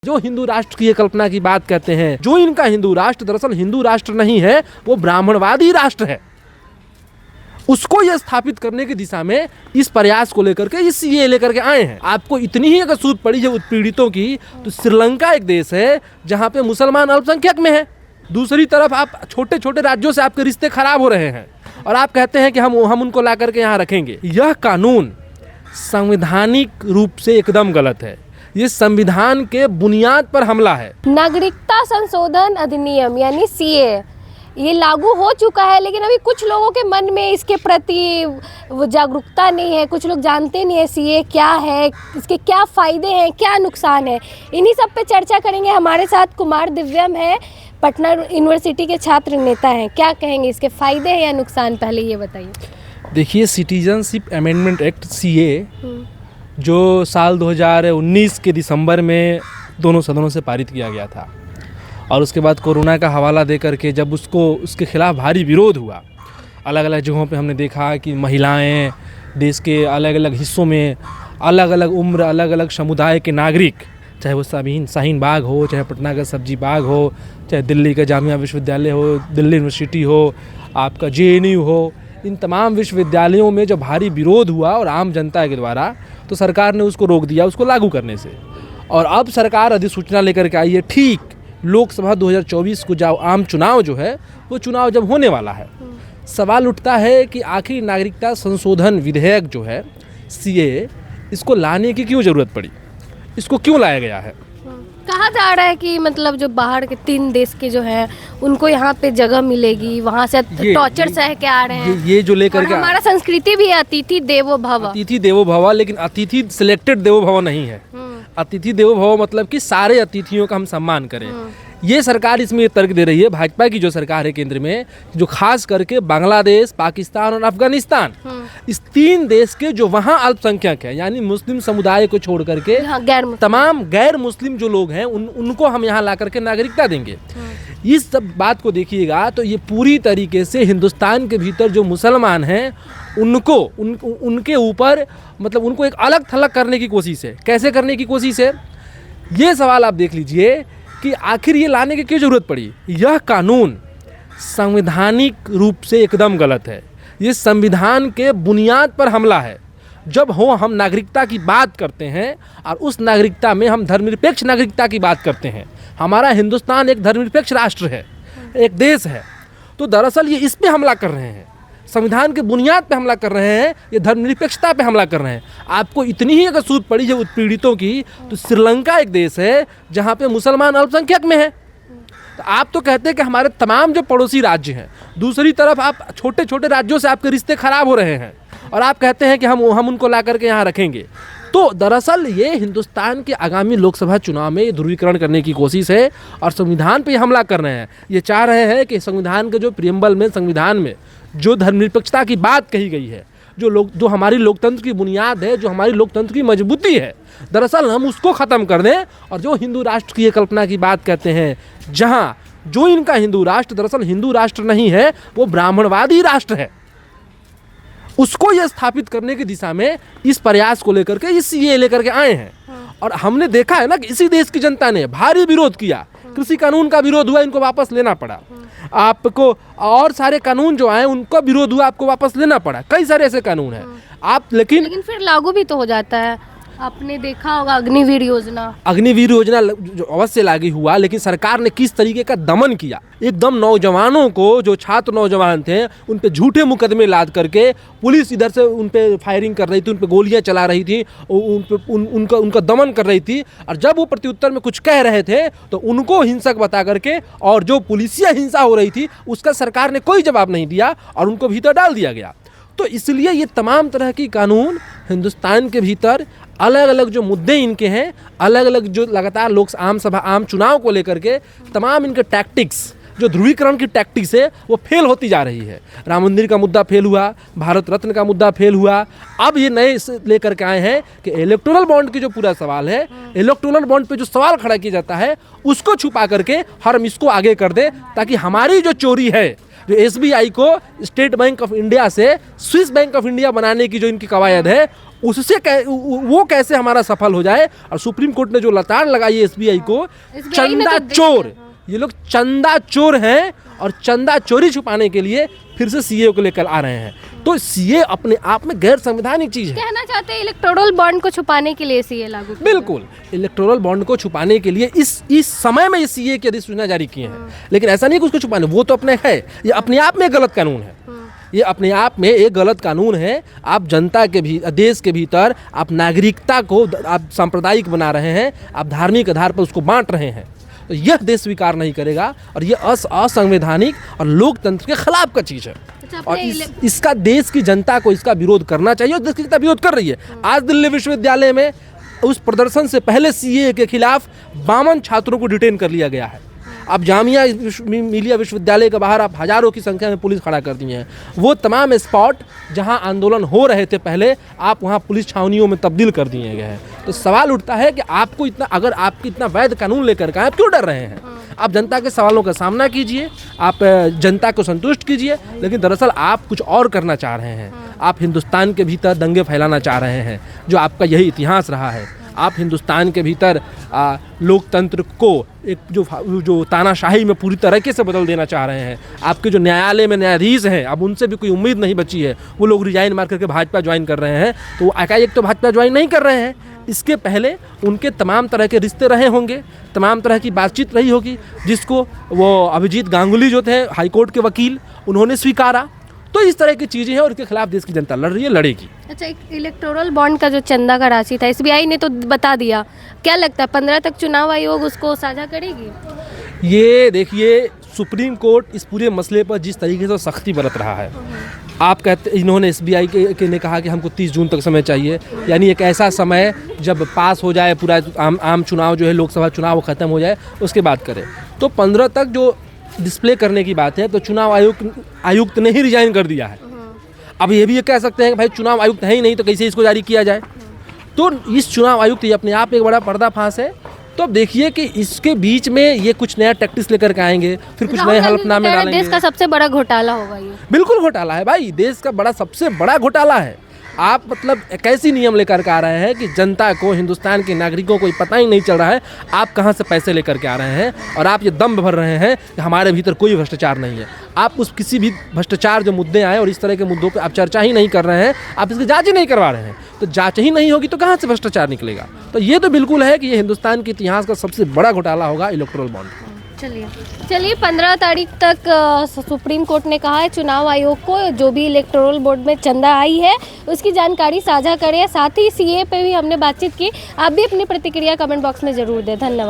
जो हिंदू राष्ट्र की कल्पना की बात करते हैं, जो इनका हिंदू राष्ट्र दरअसल हिंदू राष्ट्र नहीं है, वो ब्राह्मणवादी राष्ट्र है। उसको यह स्थापित करने की दिशा में इस प्रयास को लेकर के इस ये लेकर के आए हैं। आपको इतनी ही अगर सूद पड़ी है उत्पीड़ितों की, तो श्रीलंका एक देश है जहां पे मुसलमान अल्पसंख्यक में है। दूसरी तरफ आप छोटे छोटे राज्यों से आपके रिश्ते खराब हो रहे हैं और आप कहते हैं कि हम उनको ला करके यहाँ रखेंगे। यह कानून संवैधानिक रूप से एकदम गलत है। ये संविधान के बुनियाद पर हमला है। नागरिकता संशोधन अधिनियम यानी सीए ये लागू हो चुका है, लेकिन अभी कुछ लोगों के मन में इसके प्रति वो जागरूकता नहीं है। कुछ लोग जानते नहीं है सीए क्या है, इसके क्या फ़ायदे हैं, क्या नुकसान है। इन्हीं सब पे चर्चा करेंगे। हमारे साथ कुमार दिव्यम है, पटना यूनिवर्सिटी के छात्र नेता हैं। क्या कहेंगे, इसके फ़ायदे हैं या नुकसान, पहले ये बताइए। देखिए, सिटीजनशिप अमेंडमेंट एक्ट सीए जो साल 2019 के दिसंबर में दोनों सदनों से पारित किया गया था और उसके बाद कोरोना का हवाला दे करके जब उसके खिलाफ भारी विरोध हुआ, अलग अलग जगहों पे हमने देखा कि महिलाएं, देश के अलग अलग हिस्सों में अलग अलग उम्र, अलग अलग समुदाय के नागरिक, चाहे वो शाहीन बाग हो, चाहे पटना का सब्जी बाग हो, चाहे दिल्ली का जामिया विश्वविद्यालय हो, दिल्ली यूनिवर्सिटी हो, आपका JNU हो, इन तमाम विश्वविद्यालयों में जब भारी विरोध हुआ और आम जनता के द्वारा, तो सरकार ने उसको रोक दिया, उसको लागू करने से। और अब सरकार अधिसूचना लेकर के आई है। ठीक लोकसभा 2024 को जो आम चुनाव जो है, वो चुनाव जब होने वाला है, सवाल उठता है कि आखिर नागरिकता संशोधन विधेयक जो है सीए, इसको लाने की क्यों ज़रूरत पड़ी, इसको क्यों लाया गया है। कहा जा रहा है कि मतलब जो बाहर के 3 देश के जो हैं उनको यहाँ पे जगह मिलेगी, वहाँ से टॉर्चर सह के आ रहे हैं। ये जो लेकर के हमारा संस्कृति भी है अतिथि देवो भव। अतिथि देवो भव, लेकिन अतिथि सिलेक्टेड देवो भव नहीं है। अतिथि देवो भव मतलब कि सारे अतिथियों का हम सम्मान करें। ये सरकार इसमें तर्क दे रही है, भाजपा की जो सरकार है केंद्र में, जो खास करके बांग्लादेश, पाकिस्तान और अफगानिस्तान, इस 3 देश के जो वहाँ अल्पसंख्यक है, यानी मुस्लिम समुदाय को छोड़ करके तमाम गैर मुस्लिम जो लोग हैं उनको हम यहाँ ला करके नागरिकता देंगे। इस सब बात को देखिएगा तो ये पूरी तरीके से हिंदुस्तान के भीतर जो मुसलमान हैं उनके ऊपर मतलब उनको एक अलग थलग करने की कोशिश है। कैसे करने की कोशिश है, ये सवाल आप देख लीजिए कि आखिर ये लाने की क्यों ज़रूरत पड़ी। यह कानून संवैधानिक रूप से एकदम गलत है। ये संविधान के बुनियाद पर हमला है। जब हम नागरिकता की बात करते हैं और उस नागरिकता में हम धर्मनिरपेक्ष नागरिकता की बात करते हैं, हमारा हिंदुस्तान एक धर्मनिरपेक्ष राष्ट्र है, एक देश है, तो दरअसल ये इस पे हमला कर रहे हैं, संविधान के बुनियाद पे हमला कर रहे हैं, ये धर्मनिरपेक्षता पे हमला कर रहे हैं। आपको इतनी ही अगर सूद पड़ी है उत्पीड़ितों की, तो श्रीलंका एक देश है जहाँ पे मुसलमान अल्पसंख्यक में है। तो आप तो कहते हैं कि हमारे तमाम जो पड़ोसी राज्य हैं, दूसरी तरफ आप छोटे छोटे राज्यों से आपके रिश्ते खराब हो रहे हैं और आप कहते हैं कि हम उनको ला करके यहाँ रखेंगे। तो दरअसल ये हिंदुस्तान के आगामी लोकसभा चुनाव में ध्रुवीकरण करने की कोशिश है और संविधान पे हमला कर रहे हैं। ये चाह रहे हैं कि संविधान के जो प्रियम्बल में, संविधान में जो धर्मनिरपेक्षता की बात कही गई है, जो हमारी लोकतंत्र की बुनियाद है, जो हमारी लोकतंत्र की मजबूती है, दरअसल हम उसको ख़त्म कर दें और जो हिंदू राष्ट्र की कल्पना की बात करते हैं, जहाँ जो इनका हिंदू राष्ट्र दरअसल हिंदू राष्ट्र नहीं है, वो ब्राह्मणवादी राष्ट्र है, उसको यह स्थापित करने की दिशा में इस प्रयास को लेकर के ये लेकर के आए हैं। और हमने देखा है ना कि इसी देश की जनता ने भारी विरोध किया। कृषि कानून का विरोध हुआ, इनको वापस लेना पड़ा। आपको और सारे कानून जो आए उनका विरोध हुआ, आपको वापस लेना पड़ा। कई सारे ऐसे कानून हैं आप, लेकिन फिर लागू भी तो हो जाता है। आपने देखा होगा अग्निवीर योजना जो अवश्य लागू हुआ, लेकिन सरकार ने किस तरीके का दमन किया। एकदम नौजवानों को, जो छात्र नौजवान थे, उन पे झूठे मुकदमे लाद करके पुलिस इधर से उन पे फायरिंग कर रही थी, उन पे गोलियां चला रही थी, उनका दमन कर रही थी। और जब वो प्रत्युत्तर में कुछ कह रहे थे तो उनको हिंसक बता करके, और जो पुलिसिया हिंसा हो रही थी उसका सरकार ने कोई जवाब नहीं दिया और उनको भीतर डाल दिया गया। तो इसलिए ये तमाम तरह की कानून हिंदुस्तान के भीतर अलग अलग जो मुद्दे इनके हैं, अलग अलग जो लगातार आम चुनाव को लेकर के तमाम इनके टैक्टिक्स, जो ध्रुवीकरण की टैक्टिक्स है, वो फेल होती जा रही है। राम मंदिर का मुद्दा फेल हुआ, भारत रत्न का मुद्दा फेल हुआ। अब ये नए लेकर के आए हैं कि इलेक्टोरल बॉन्ड की जो पूरा सवाल है, इलेक्टोरल बॉन्ड पे जो सवाल खड़ा किया जाता है, उसको छुपा करके हम इसको आगे कर दे, ताकि हमारी जो चोरी है, जो SBI को स्टेट बैंक ऑफ इंडिया से स्विस बैंक ऑफ इंडिया बनाने की जो इनकी कवायद है, उससे वो कैसे हमारा सफल हो जाए। और सुप्रीम कोर्ट ने जो लताड़ लगाई है एसबीआई को, SBI ने चंदा तो चोर, ये लोग चंदा चोर हैं और चंदा चोरी छुपाने के लिए फिर से सीए को लेकर आ रहे हैं। तो सीए अपने आप में गैर संवैधानिक चीज है। कहना चाहते हैं इलेक्टोरल बॉन्ड को छुपाने के लिए सीए लागू किया। बिल्कुल, इलेक्टोरल बॉन्ड को छुपाने के लिए इस समय में इस सीए की अधिसूचना जारी किए हैं, लेकिन ऐसा नहीं कि उसको छुपाने, वो तो अपने है, ये अपने आप में गलत कानून है। ये अपने आप में एक गलत कानून है। आप जनता के भी देश के भीतर आप नागरिकता को आप सांप्रदायिक बना रहे हैं, आप धार्मिक आधार पर उसको बांट रहे हैं। तो यह देश स्वीकार नहीं करेगा और यह असंवैधानिक और लोकतंत्र के खिलाफ का चीज़ है। और इसका देश की जनता को इसका विरोध करना चाहिए और देश की जनता विरोध कर रही है। आज दिल्ली विश्वविद्यालय में उस प्रदर्शन से पहले सीए के खिलाफ 52 छात्रों को डिटेन कर लिया गया है। अब जामिया मिलिया विश्वविद्यालय के बाहर आप हजारों की संख्या में पुलिस खड़ा कर दी है। वो तमाम स्पॉट जहां आंदोलन हो रहे थे पहले, आप वहां पुलिस छावनियों में तब्दील कर दिए गए हैं। तो सवाल उठता है कि आपको इतना, अगर आपकी इतना वैध कानून लेकर के आप क्यों डर रहे हैं? आप जनता के सवालों का सामना कीजिए, आप जनता को संतुष्ट कीजिए, लेकिन दरअसल आप कुछ और करना चाह रहे हैं। आप हिंदुस्तान के भीतर दंगे फैलाना चाह रहे हैं, जो आपका यही इतिहास रहा है। आप हिंदुस्तान के भीतर लोकतंत्र को एक जो तानाशाही में पूरी तरीके से बदल देना चाह रहे हैं। आपके जो न्यायालय में न्यायाधीश हैं, अब उनसे भी कोई उम्मीद नहीं बची है। वो लोग रिजाइन मार करके भाजपा ज्वाइन कर रहे हैं, तो वो एकाएक तो भाजपा ज्वाइन नहीं कर रहे हैं। इसके पहले उनके तमाम तरह के रिश्ते रहे होंगे, तमाम तरह की बातचीत रही होगी, जिसको वो अभिजीत गांगुली जो थे हाईकोर्ट के वकील, उन्होंने स्वीकारा। तो इस तरह की चीज़ें हैं और इसके खिलाफ देश की जनता लड़ रही है, लड़ेगी। अच्छा, एक इलेक्टोरल बॉन्ड का जो चंदा का राशि था, एसबीआई ने तो बता दिया, क्या लगता है 15 तक चुनाव आयोग उसको साझा करेगी? ये देखिए, सुप्रीम कोर्ट इस पूरे मसले पर जिस तरीके से सख्ती बरत रहा है, आप कहते, इन्होंने एसबीआई के ने कहा कि हमको 30 जून तक समय चाहिए, यानी एक ऐसा समय जब पास हो जाए पूरा आम चुनाव जो है, लोकसभा चुनाव वो ख़त्म हो जाए, उसके बाद करें। तो 15 तक जो डिस्प्ले करने की बात है, तो चुनाव आयुक्त ने ही रिजाइन कर दिया है। अब ये भी कह सकते हैं कि भाई चुनाव आयुक्त है ही नहीं, तो कैसे इसको जारी किया जाए? तो इस चुनाव आयुक्त ये अपने आप एक बड़ा पर्दाफाश है। तो अब देखिए कि इसके बीच में ये कुछ नया टैक्टिस लेकर के आएंगे, फिर कुछ नए हलफनामे डालेंगे। देश का सबसे बड़ा घोटाला होगा ये। बिल्कुल घोटाला है भाई, देश का सबसे बड़ा घोटाला है। आप मतलब एक ऐसी नियम लेकर के आ रहे हैं कि जनता को, हिंदुस्तान के नागरिकों को पता ही नहीं चल रहा है आप कहां से पैसे लेकर के आ रहे हैं, और आप ये दम भर रहे हैं कि हमारे भीतर कोई भ्रष्टाचार नहीं है। आप उस किसी भी भ्रष्टाचार जो मुद्दे आए और इस तरह के मुद्दों पे आप चर्चा ही नहीं कर रहे हैं, आप इसकी जांच ही नहीं करवा रहे हैं। तो जांच ही नहीं होगी तो कहाँ से भ्रष्टाचार निकलेगा? तो ये तो बिल्कुल है कि ये हिंदुस्तान के इतिहास का सबसे बड़ा घोटाला होगा इलेक्टोरल बॉन्ड। चलिए 15 तारीख तक सुप्रीम कोर्ट ने कहा है चुनाव आयोग को जो भी इलेक्टोरल बोर्ड में चंदा आई है उसकी जानकारी साझा करें। साथ ही सीए पे भी हमने बातचीत की। आप भी अपनी प्रतिक्रिया कमेंट बॉक्स में ज़रूर दें। धन्यवाद।